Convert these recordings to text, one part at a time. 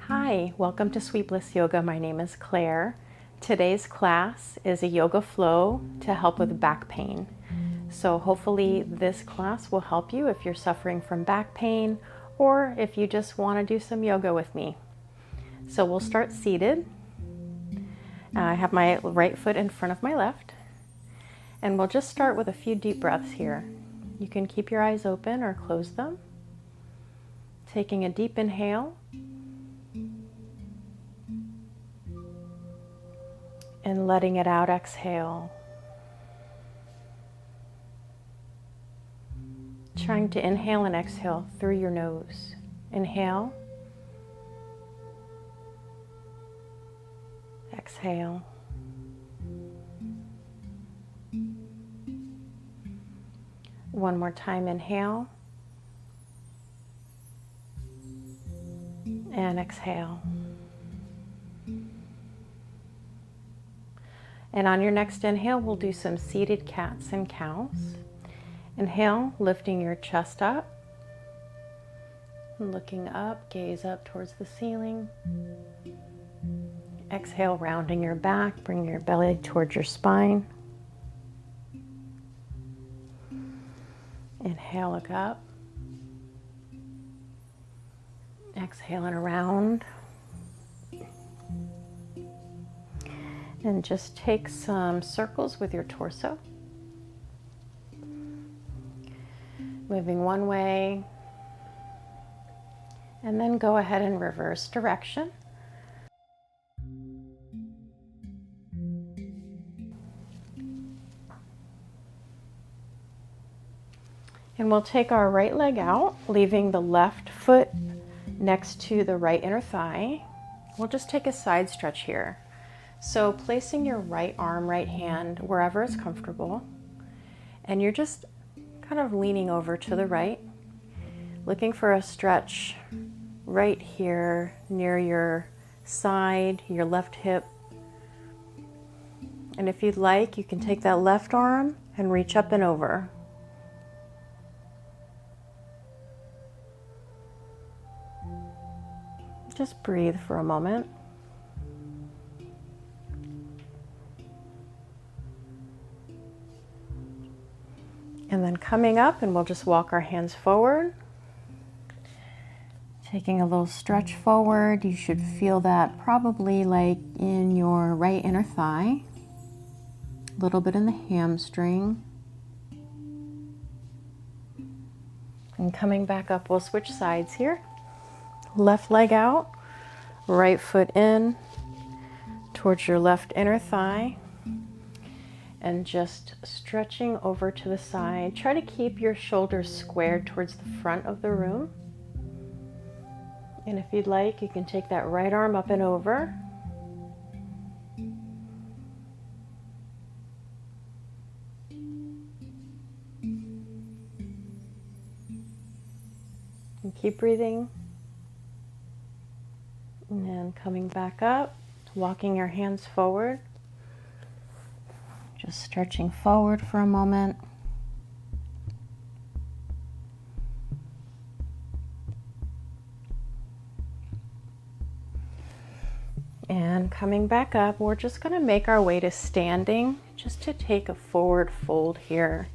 Hi, welcome to Sweet Bliss Yoga. My name is Claire. Today's class is a yoga flow to help with back pain. So hopefully this class will help you if you're suffering from back pain or if you just want to do some yoga with me. So we'll start seated. I have my right foot in front of my left, and we'll just start with a few deep breaths here. You can keep your eyes open or close them. Taking a deep inhale. And letting it out, exhale. Trying to inhale and exhale through your nose. Inhale. Exhale. One more time, inhale. And exhale. And on your next inhale, we'll do some seated cats and cows. Inhale, lifting your chest up. Looking up, gaze up towards the ceiling. Exhale, rounding your back, bring your belly towards your spine. Inhale, look up. Exhale and around. And just take some circles with your torso. Moving one way. And then go ahead and reverse direction. And we'll take our right leg out, leaving the left foot next to the right inner thigh. We'll just take a side stretch here. So placing your right arm, right hand, wherever is comfortable, and you're just kind of leaning over to the right, looking for a stretch right here near your side, your left hip. And if you'd like, you can take that left arm and reach up and over. Just breathe for a moment. And then coming up, and we'll just walk our hands forward. Taking a little stretch forward. You should feel that probably like in your right inner thigh. A little bit in the hamstring. And coming back up, we'll switch sides here. Left leg out, right foot in towards your left inner thigh. And just stretching over to the side. Try to keep your shoulders squared towards the front of the room. And if you'd like, you can take that right arm up and over. And keep breathing. And then coming back up, walking your hands forward. Just stretching forward for a moment. And coming back up, we're just going to make our way to standing, just to take a forward fold here.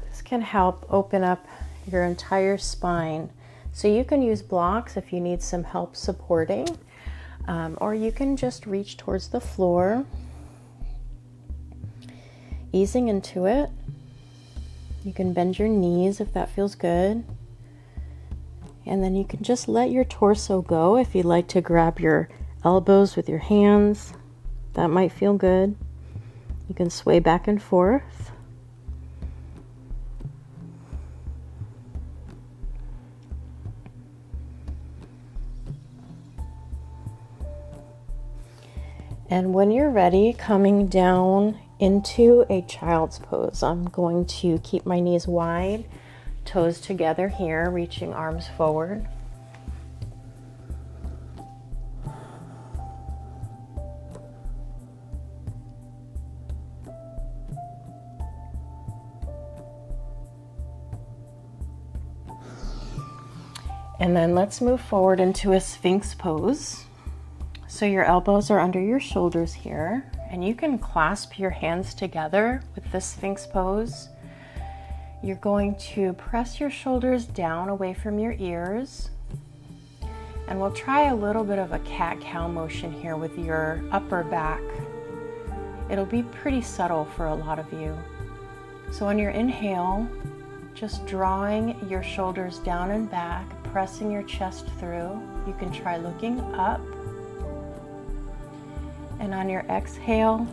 This can help open up your entire spine. So you can use blocks if you need some help supporting, or you can just reach towards the floor. Easing into it. You can bend your knees if that feels good. And then you can just let your torso go if you'd like to grab your elbows with your hands. That might feel good. You can sway back and forth. And when you're ready, coming down into a child's pose. I'm going to keep my knees wide, toes together here, reaching arms forward. And then let's move forward into a Sphinx pose. So your elbows are under your shoulders here, and you can clasp your hands together with the Sphinx pose. You're going to press your shoulders down away from your ears, and we'll try a little bit of a cat-cow motion here with your upper back. It'll be pretty subtle for a lot of you. So on your inhale, just drawing your shoulders down and back, pressing your chest through. You can try looking up. And on your exhale,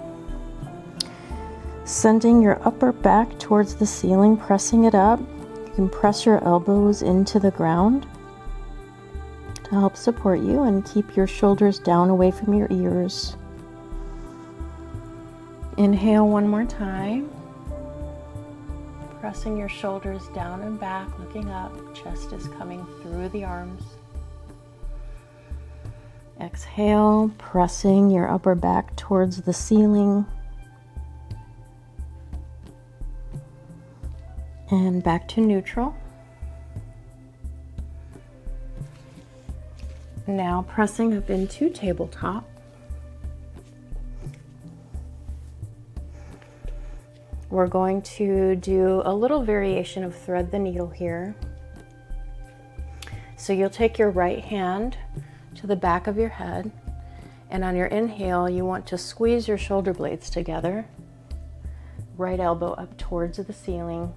sending your upper back towards the ceiling, pressing it up. You can press your elbows into the ground to help support you and keep your shoulders down away from your ears. Inhale one more time. Pressing your shoulders down and back, looking up. Chest is coming through the arms. Exhale, pressing your upper back towards the ceiling. And back to neutral. Now pressing up into tabletop. We're going to do a little variation of thread the needle here. So you'll take your right hand to the back of your head, and on your inhale, you want to squeeze your shoulder blades together. Right elbow up towards the ceiling.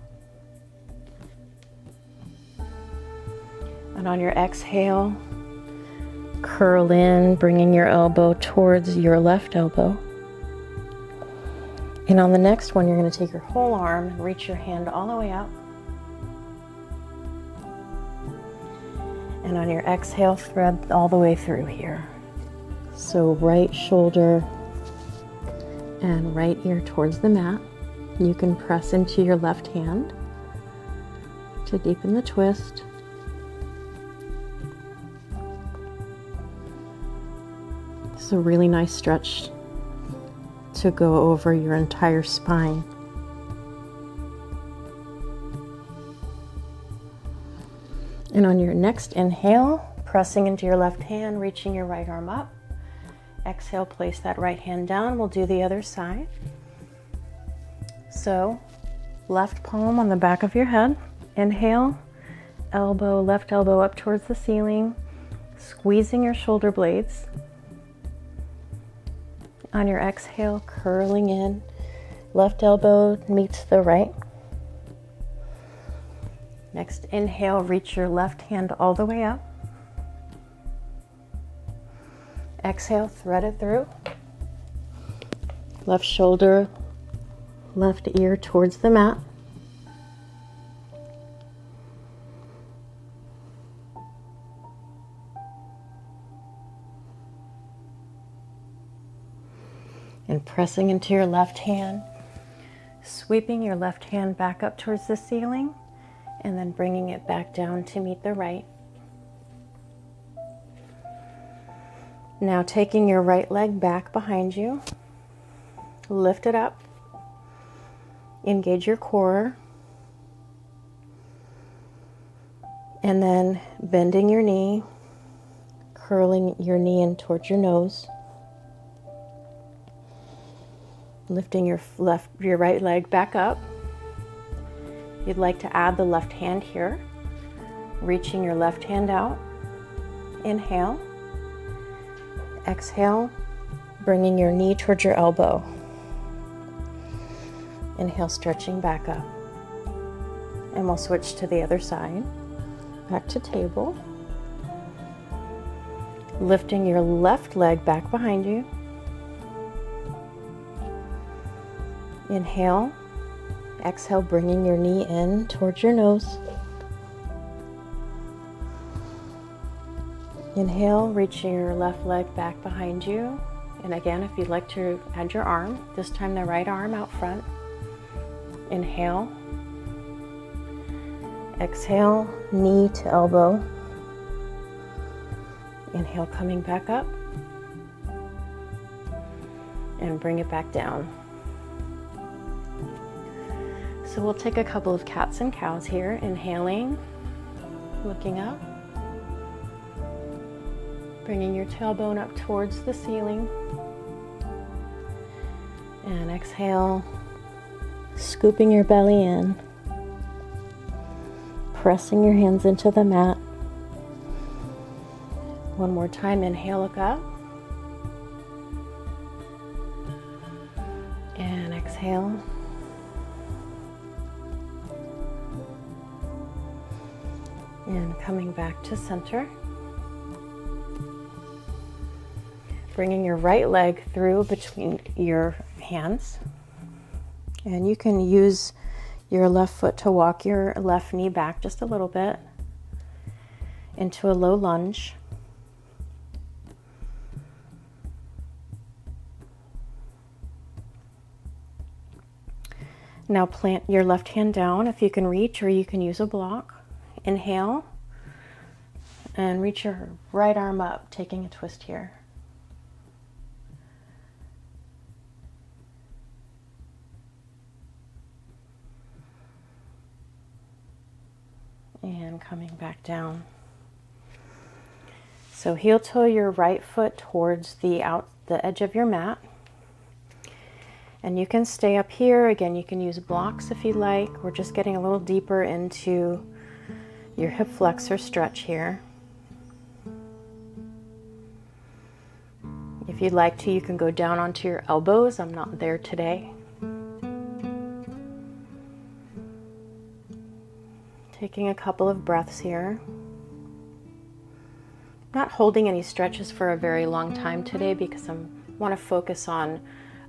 And on your exhale, curl in, bringing your elbow towards your left elbow. And on the next one, you're going to take your whole arm and reach your hand all the way up. And on your exhale, thread all the way through here. So right shoulder and right ear towards the mat. You can press into your left hand to deepen the twist. It's a really nice stretch to go over your entire spine. And on your next inhale, pressing into your left hand, reaching your right arm up. Exhale, place that right hand down. We'll do the other side. So, left palm on the back of your head. Inhale, elbow, left elbow up towards the ceiling, squeezing your shoulder blades. On your exhale, curling in, left elbow meets the right. Next inhale, reach your left hand all the way up. Exhale, thread it through. Left shoulder, left ear towards the mat. And pressing into your left hand, sweeping your left hand back up towards the ceiling, and then bringing it back down to meet the right. Now taking your right leg back behind you, lift it up, engage your core, and then bending your knee, curling your knee in towards your nose. Lifting your right leg back up. You'd like to add the left hand here, reaching your left hand out. Inhale. Exhale, bringing your knee towards your elbow. Inhale, stretching back up. And we'll switch to the other side. Back to table. Lifting your left leg back behind you. Inhale, exhale, bringing your knee in towards your nose. Inhale, reaching your left leg back behind you. And again, if you'd like to add your arm, this time the right arm out front. Inhale. Exhale, knee to elbow. Inhale, coming back up. And bring it back down. So we'll take a couple of cats and cows here. Inhaling, looking up. Bringing your tailbone up towards the ceiling. And exhale, scooping your belly in. Pressing your hands into the mat. One more time, inhale, look up. And exhale. And coming back to center. Bringing your right leg through between your hands. And you can use your left foot to walk your left knee back just a little bit into a low lunge. Now plant your left hand down if you can reach, or you can use a block. Inhale and reach your right arm up, taking a twist here. And coming back down. So heel toe your right foot towards the edge of your mat. And you can stay up here. Again, you can use blocks if you like. We're just getting a little deeper into your hip flexor stretch here. If you'd like to, you can go down onto your elbows. I'm not there today. Taking a couple of breaths here. Not holding any stretches for a very long time today because I want to focus on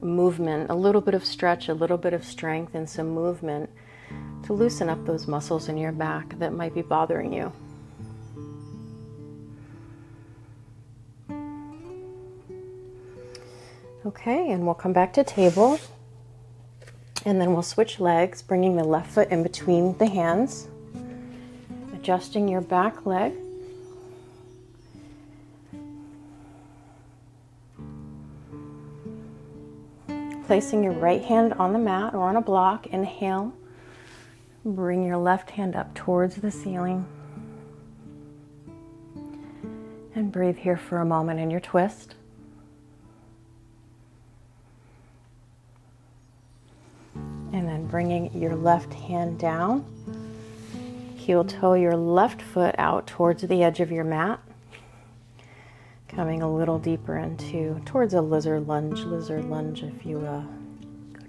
movement, a little bit of stretch, a little bit of strength, and some movement to loosen up those muscles in your back that might be bothering you. Okay, and we'll come back to table, and then we'll switch legs, bringing the left foot in between the hands, adjusting your back leg. Placing your right hand on the mat or on a block. Inhale. Bring your left hand up towards the ceiling. And breathe here for a moment in your twist. And then bringing your left hand down. Heel toe your left foot out towards the edge of your mat. Coming a little deeper towards a lizard lunge if you go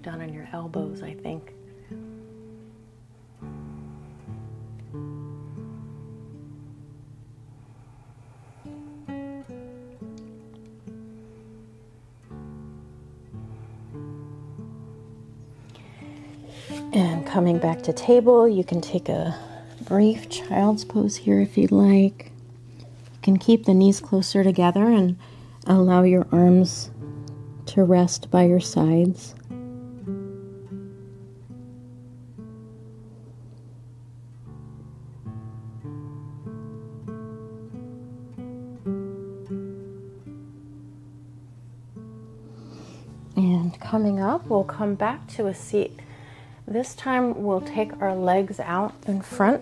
down on your elbows, I think. And coming back to table, you can take a brief child's pose here if you'd like. You can keep the knees closer together and allow your arms to rest by your sides. And coming up, we'll come back to a seat. This time we'll take our legs out in front.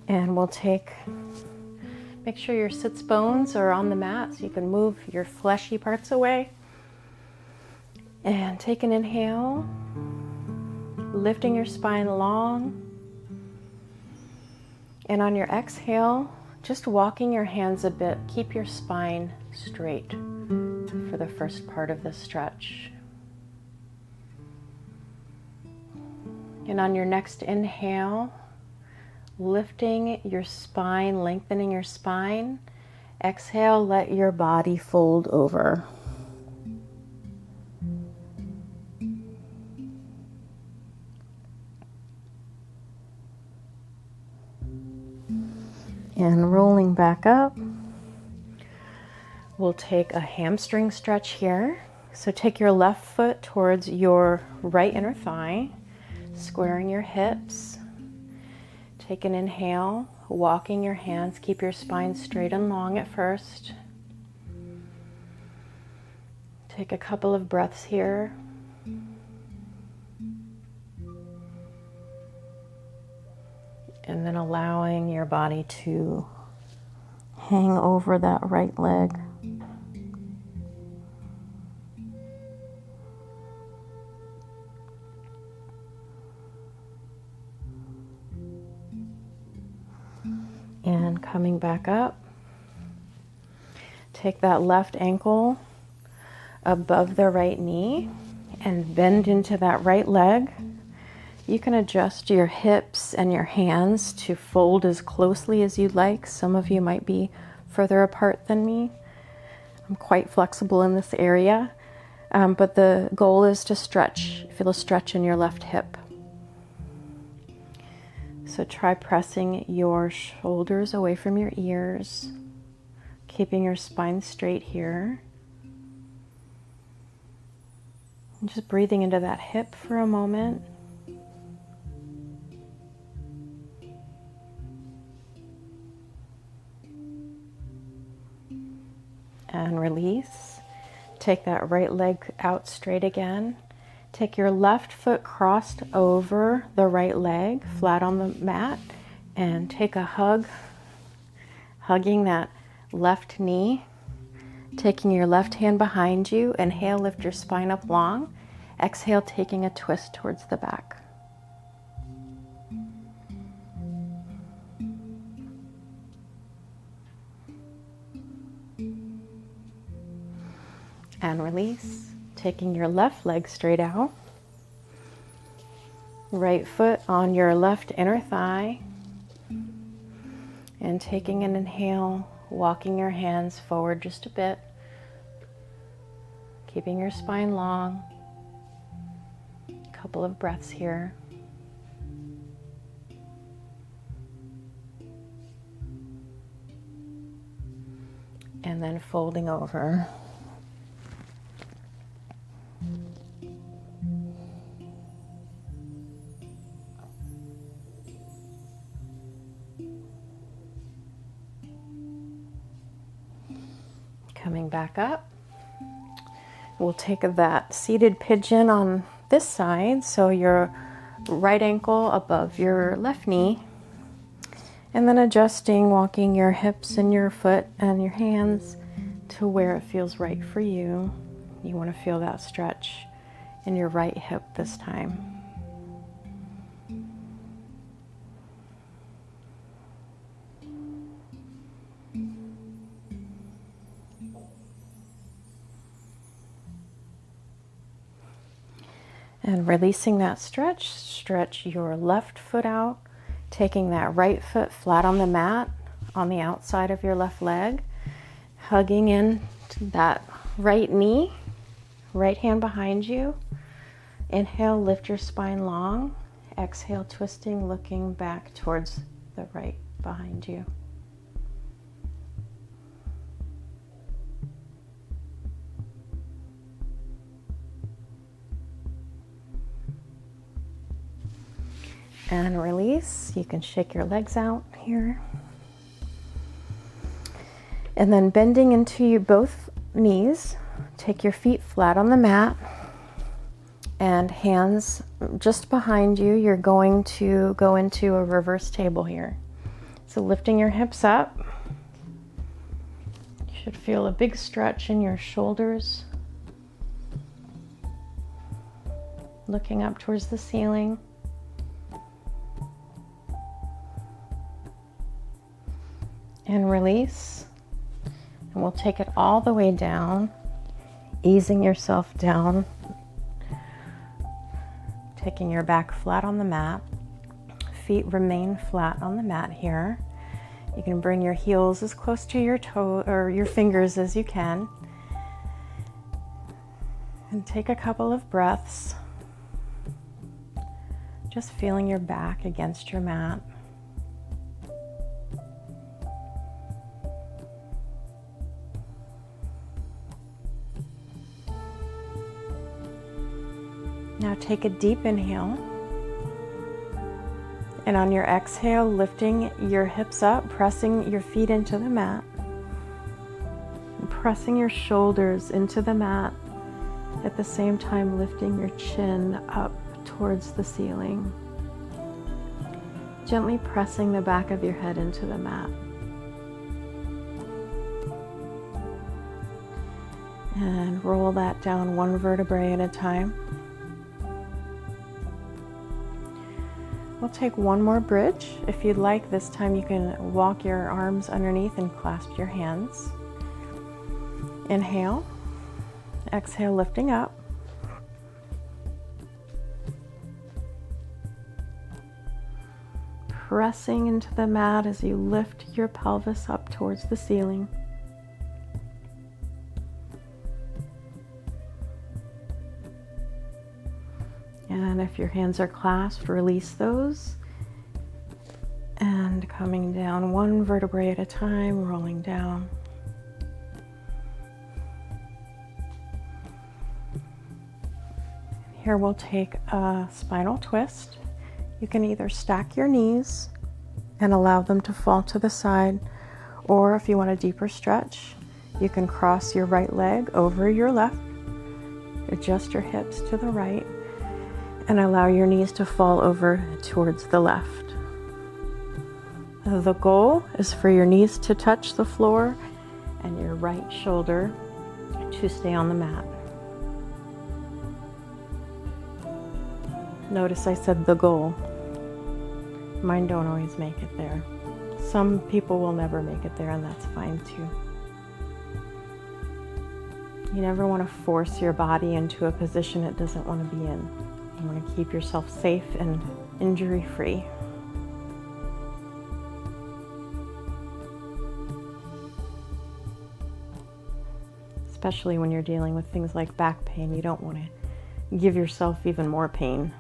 And we'll make sure your sits bones are on the mat so you can move your fleshy parts away. And take an inhale, lifting your spine long. And on your exhale, just walking your hands a bit, keep your spine straight for the first part of the stretch. And on your next inhale, lifting your spine, lengthening your spine. Exhale, let your body fold over. And rolling back up, we'll take a hamstring stretch here. So take your left foot towards your right inner thigh, squaring your hips. Take an inhale, walking your hands, keep your spine straight and long at first. Take a couple of breaths here. And then allowing your body to hang over that right leg. And coming back up, take that left ankle above the right knee and bend into that right leg. You can adjust your hips and your hands to fold as closely as you'd like. Some of you might be further apart than me. I'm quite flexible in this area, but the goal is to stretch. Feel a stretch in your left hip. So try pressing your shoulders away from your ears, keeping your spine straight here. And just breathing into that hip for a moment. And release. Take that right leg out straight again. Take your left foot crossed over the right leg, flat on the mat, and take a hug, hugging that left knee. Taking your left hand behind you, inhale, lift your spine up long. Exhale, taking a twist towards the back. And release, taking your left leg straight out. Right foot on your left inner thigh. And taking an inhale, walking your hands forward just a bit. Keeping your spine long. A couple of breaths here. And then folding over. Coming back up, we'll take that seated pigeon on this side, so your right ankle above your left knee, and then adjusting, walking your hips and your foot and your hands to where it feels right for you. You want to feel that stretch in your right hip this time. And releasing that stretch, stretch your left foot out, taking that right foot flat on the mat on the outside of your left leg, hugging in to that right knee, right hand behind you. Inhale, lift your spine long. Exhale, twisting, looking back towards the right behind you. And release. You can shake your legs out here. And then bending into your both knees, take your feet flat on the mat and hands just behind you. You're going to go into a reverse table here. So lifting your hips up. You should feel a big stretch in your shoulders. Looking up towards the ceiling. And release. And we'll take it all the way down, easing yourself down, taking your back flat on the mat. Feet remain flat on the mat here. You can bring your heels as close to your toe or your fingers as you can. And take a couple of breaths, just feeling your back against your mat. Now take a deep inhale, and on your exhale, lifting your hips up, pressing your feet into the mat, and pressing your shoulders into the mat, at the same time lifting your chin up towards the ceiling. Gently pressing the back of your head into the mat. And roll that down one vertebrae at a time. We'll take one more bridge. If you'd like, this time you can walk your arms underneath and clasp your hands. Inhale. Exhale, lifting up. Pressing into the mat as you lift your pelvis up towards the ceiling. And if your hands are clasped, release those. And coming down one vertebrae at a time, rolling down. Here we'll take a spinal twist. You can either stack your knees and allow them to fall to the side, or if you want a deeper stretch, you can cross your right leg over your left, adjust your hips to the right, and allow your knees to fall over towards the left. The goal is for your knees to touch the floor and your right shoulder to stay on the mat. Notice I said the goal. Mine don't always make it there. Some people will never make it there, and that's fine too. You never want to force your body into a position it doesn't want to be in. You want to keep yourself safe and injury-free. Especially when you're dealing with things like back pain, you don't want to give yourself even more pain.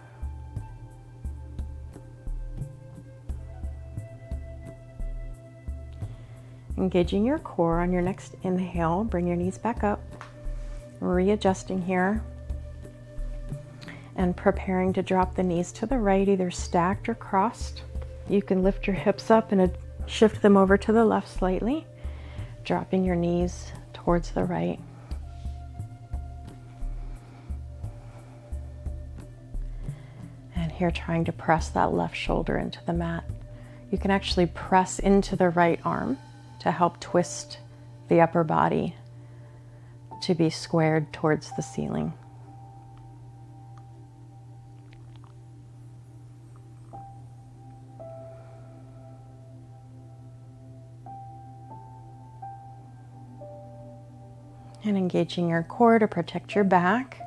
Engaging your core on your next inhale, bring your knees back up, readjusting here, and preparing to drop the knees to the right, either stacked or crossed. You can lift your hips up and shift them over to the left slightly, dropping your knees towards the right. And here trying to press that left shoulder into the mat. You can actually press into the right arm to help twist the upper body to be squared towards the ceiling. And engaging your core to protect your back,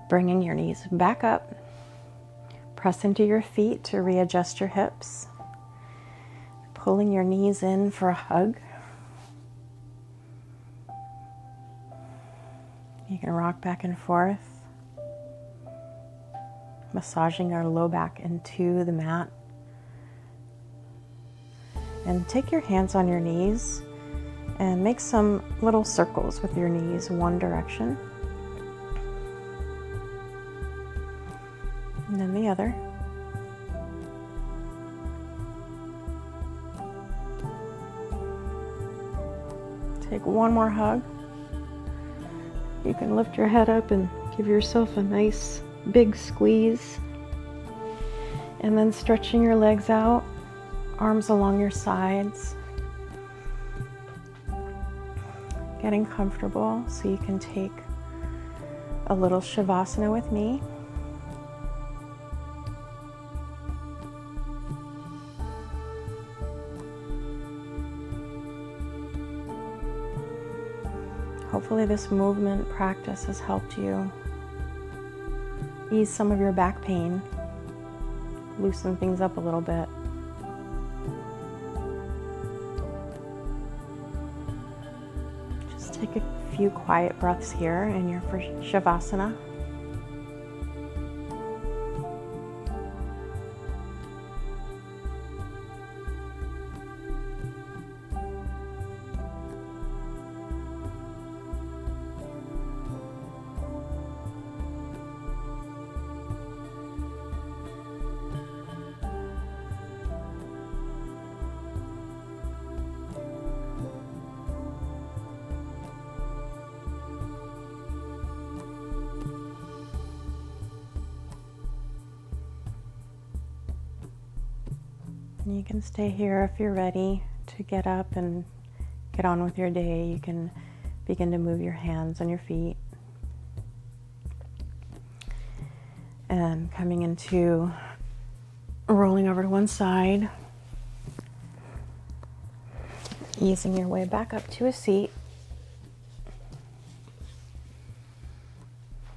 bringing your knees back up. Press into your feet to readjust your hips. Pulling your knees in for a hug. You can rock back and forth, massaging our low back into the mat. And take your hands on your knees and make some little circles with your knees one direction, and then the other. Take one more hug. You can lift your head up and give yourself a nice big squeeze. And then stretching your legs out, arms along your sides. Getting comfortable so you can take a little Shavasana with me. Hopefully this movement practice has helped you ease some of your back pain, loosen things up a little bit. Just take a few quiet breaths here in your first Shavasana. And you can stay here if you're ready to get up and get on with your day. You can begin to move your hands on your feet. And coming into rolling over to one side. Easing your way back up to a seat.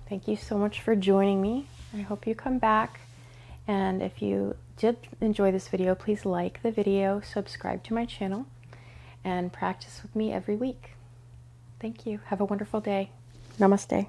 Thank you so much for joining me. I hope you come back. And if you did enjoy this video, please like the video, subscribe to my channel, and practice with me every week. Thank you. Have a wonderful day. Namaste.